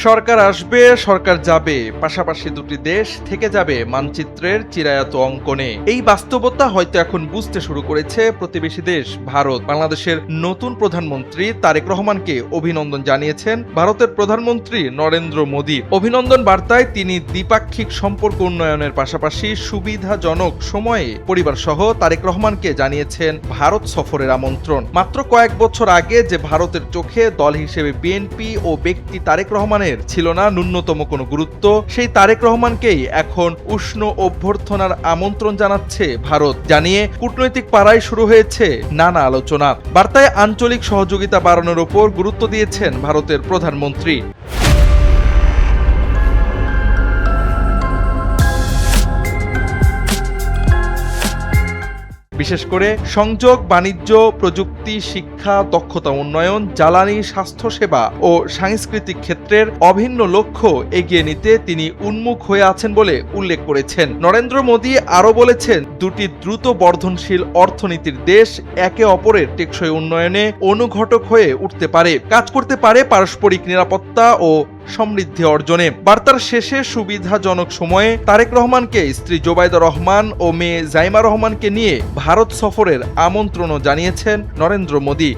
সরকার আসবে, সরকার যাবে, পাশাপাশি দুটি দেশ থেকে যাবে মানচিত্রের চিরায়ত অঙ্কনে। এই বাস্তবতা হয়তো এখন বুঝতে শুরু করেছে প্রতিবেশী দেশ ভারত। বাংলাদেশের নতুন প্রধানমন্ত্রী তারেক রহমানকে অভিনন্দন জানিয়েছেন ভারতের প্রধানমন্ত্রী নরেন্দ্র মোদী। অভিনন্দন বার্তায় তিনি দ্বিপাক্ষিক সম্পর্ক উন্নয়নের পাশাপাশি সুবিধাজনক সময়ে পরিবার সহ তারেক রহমানকে জানিয়েছেন ভারত সফরের আমন্ত্রণ। মাত্র কয়েক বছর আগে যে ভারতের চোখে দল হিসেবে বিএনপি ও ব্যক্তি তারেক রহমানের ছিল না ন্যূনতম কোনো গুরুত্ব, সেই তারেক রহমানকেই এখন উষ্ণ অভ্যর্থনার আমন্ত্রণ জানাচ্ছে ভারত। জানিয়ে কূটনৈতিক পাড়ায় শুরু হয়েছে নানা আলোচনা। বার্তায় আঞ্চলিক সহযোগিতা বাড়ানোর উপর গুরুত্ব দিয়েছেন ভারতের প্রধানমন্ত্রী। বিশেষ করে সংযোগ, বাণিজ্য, প্রযুক্তি, শিক্ষা, দক্ষতা উন্নয়ন, জ্বালানি, স্বাস্থ্যসেবা ও সাংস্কৃতিক ক্ষেত্রের অভিন্ন লক্ষ্য এগিয়ে নিতে তিনি উন্মুখ হয়ে আছেন বলে উল্লেখ করেছেন। নরেন্দ্র মোদী আরও বলেছেন, দুটি দ্রুত বর্ধনশীল অর্থনীতির দেশ একে অপরের টেকসই উন্নয়নে অনুঘটক হয়ে উঠতে পারে, কাজ করতে পারে পারস্পরিক নিরাপত্তা ও সমৃদ্ধি অর্জনে। বার্তার শেষে সুবিধাজনক সময়ে তারেক রহমানকে স্ত্রী জোবাইদা রহমান ও মেয়ে জাইমা রহমানকে নিয়ে ভারত সফরের আমন্ত্রণও জানিয়েছেন নরেন্দ্র মোদী।